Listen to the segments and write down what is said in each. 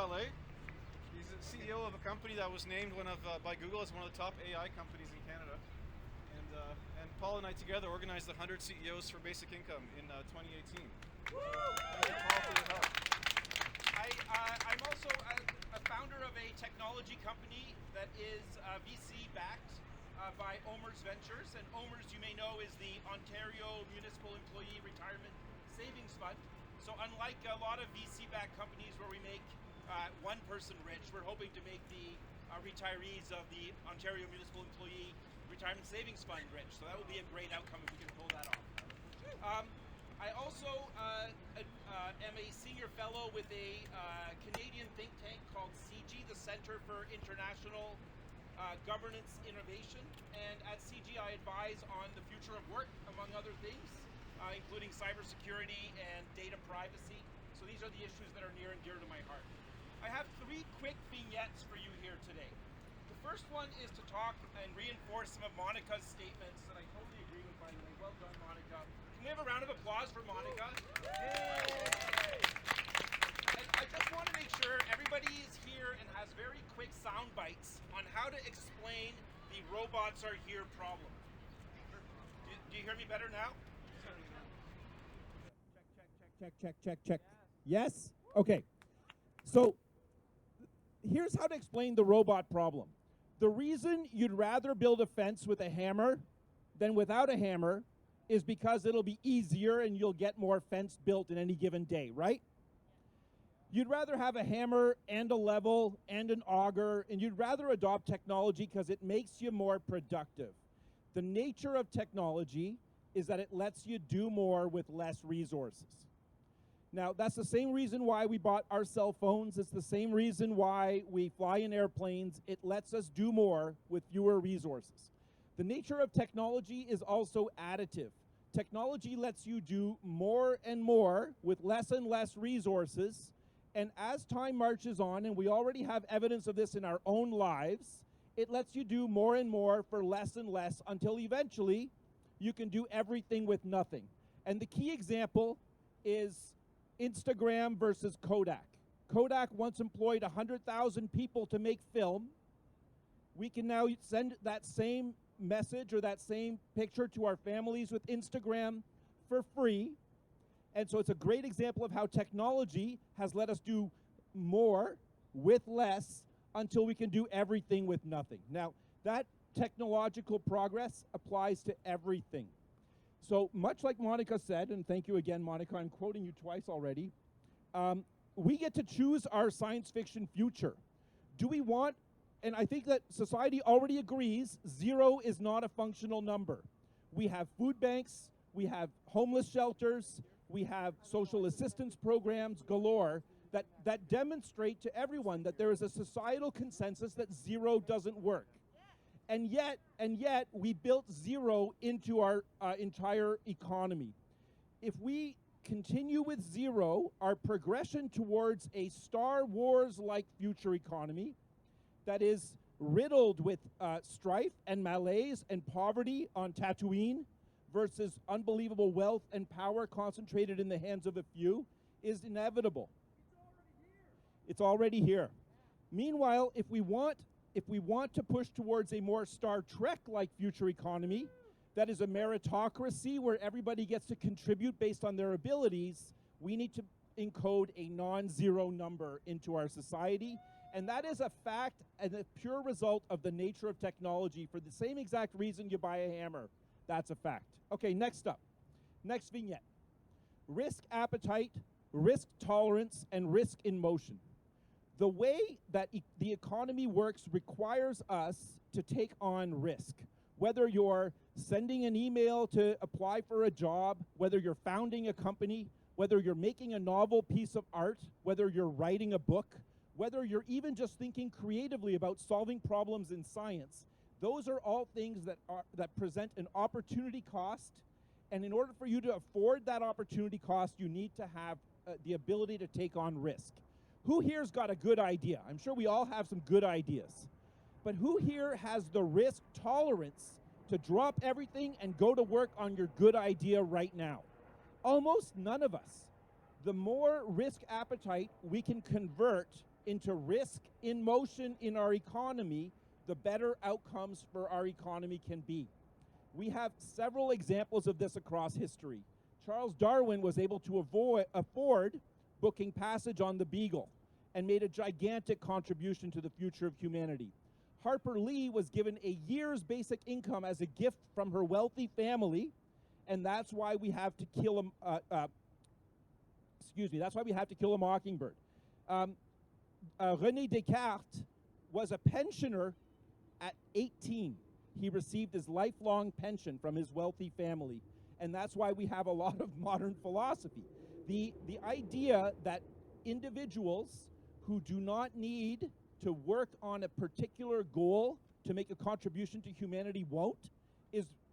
Vallée. He's the CEO of a company that was named by Google as one of the top AI companies in Canada. And Paul and I together organized the 100 CEOs for Basic Income in 2018. Woo! Thank you, Paul, for your help. I'm also a founder of a technology company that is VC-backed by OMERS Ventures. And OMERS, you may know, is the Ontario Municipal Employee Retirement Savings Fund. So unlike a lot of VC-backed companies where we make one person rich, we're hoping to make the retirees of the Ontario Municipal Employee Retirement Savings Fund rich. So that would be a great outcome if we can pull that off. I also am a senior fellow with a Canadian think tank called CG, the Centre for International Governance Innovation. And at CG, I advise on the future of work, among other things, including cybersecurity and data privacy. So these are the issues that are near and dear to my heart. I have 3 quick vignettes for you here today. The first one is to talk and reinforce some of Monika's statements that I totally agree with, by the way. Well done, Monika. Can we have a round of applause for Monika? Yay! And I just want to make sure everybody is here and has very quick sound bites on how to explain the robots are here problem. Do you hear me better now? Check. Yes? Okay. So here's how to explain the robot problem. The reason you'd rather build a fence with a hammer than without a hammer is because it'll be easier and you'll get more fence built in any given day, right? You'd rather have a hammer and a level and an auger, and you'd rather adopt technology because it makes you more productive. The nature of technology is that it lets you do more with less resources. Now, that's the same reason why we bought our cell phones. It's the same reason why we fly in airplanes. It lets us do more with fewer resources. The nature of technology is also additive. Technology lets you do more and more with less and less resources. And as time marches on, and we already have evidence of this in our own lives, it lets you do more and more for less and less until eventually you can do everything with nothing. And the key example is Instagram versus Kodak. Kodak once employed 100,000 people to make film. We can now send that same message or that same picture to our families with Instagram for free. And so it's a great example of how technology has let us do more with less until we can do everything with nothing. Now, that technological progress applies to everything. So much like Monika said, and thank you again, Monika, I'm quoting you twice already, we get to choose our science fiction future. Do we want, and I think that society already agrees, 0 is not a functional number. We have food banks, we have homeless shelters, we have social assistance programs galore that demonstrate to everyone that there is a societal consensus that 0 doesn't work. And yet, we built 0 into our entire economy. If we continue with 0, our progression towards a Star Wars-like future economy that is riddled with strife and malaise and poverty on Tatooine versus unbelievable wealth and power concentrated in the hands of a few is inevitable. It's already here. Meanwhile, if we want to push towards a more Star Trek-like future economy that is a meritocracy where everybody gets to contribute based on their abilities, we need to encode a non-zero number into our society. And that is a fact and a pure result of the nature of technology. For the same exact reason you buy a hammer, that's a fact. Okay, next up. Next vignette. Risk appetite, risk tolerance, and risk in motion. The way that the economy works requires us to take on risk. Whether you're sending an email to apply for a job, whether you're founding a company, whether you're making a novel piece of art, whether you're writing a book, whether you're even just thinking creatively about solving problems in science, those are all things that present an opportunity cost. And in order for you to afford that opportunity cost, you need to have the ability to take on risk. Who here's got a good idea? I'm sure we all have some good ideas. But who here has the risk tolerance to drop everything and go to work on your good idea right now? Almost none of us. The more risk appetite we can convert into risk in motion in our economy, the better outcomes for our economy can be. We have several examples of this across history. Charles Darwin was able to afford booking passage on the Beagle and made a gigantic contribution to the future of humanity. Harper Lee was given a year's basic income as a gift from her wealthy family, and that's why we have to kill that's why we have to kill a mockingbird. René Descartes was a pensioner at 18. He received his lifelong pension from his wealthy family, and that's why we have a lot of modern philosophy. The idea that individuals who do not need to work on a particular goal to make a contribution to humanity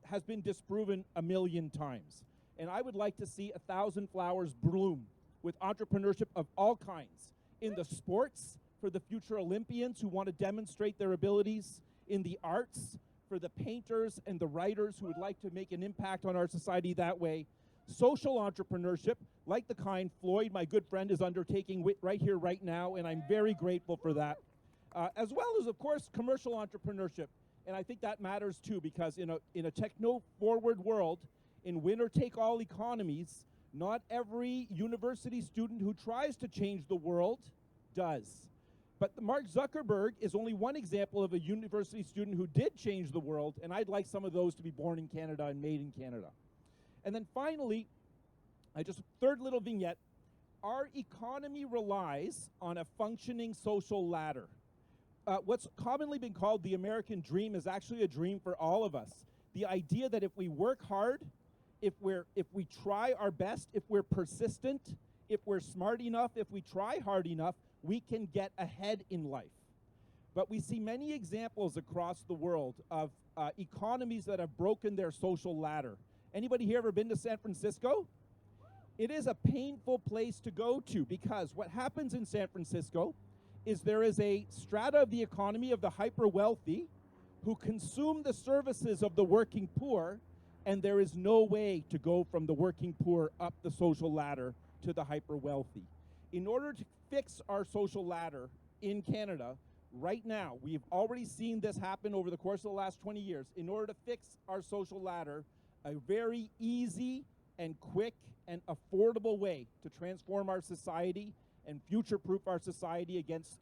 has been disproven a million times. And I would like to see 1,000 flowers bloom with entrepreneurship of all kinds. In the sports, for the future Olympians who want to demonstrate their abilities. In the arts, for the painters and the writers who would like to make an impact on our society that way. Social entrepreneurship, like the kind Floyd, my good friend, is undertaking right here, right now, and I'm very grateful for that. As well as, of course, commercial entrepreneurship. And I think that matters too, because in a techno-forward world, in winner-take-all economies, not every university student who tries to change the world does. But Mark Zuckerberg is only one example of a university student who did change the world, and I'd like some of those to be born in Canada and made in Canada. And then finally, third little vignette, our economy relies on a functioning social ladder. What's commonly been called the American dream is actually a dream for all of us. The idea that if we work hard, if we try our best, if we're persistent, if we're smart enough, if we try hard enough, we can get ahead in life. But we see many examples across the world of economies that have broken their social ladder. Anybody here ever been to San Francisco? It is a painful place to go to, because what happens in San Francisco is there is a strata of the economy of the hyper-wealthy who consume the services of the working poor, and there is no way to go from the working poor up the social ladder to the hyper-wealthy. In order to fix our social ladder in Canada, right now, we've already seen this happen over the course of the last 20 years. In order to fix our social ladder, a very easy and quick and affordable way to transform our society and future-proof our society against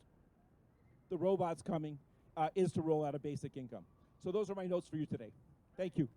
the robots coming is to roll out a basic income. So those are my notes for you today. Thank you.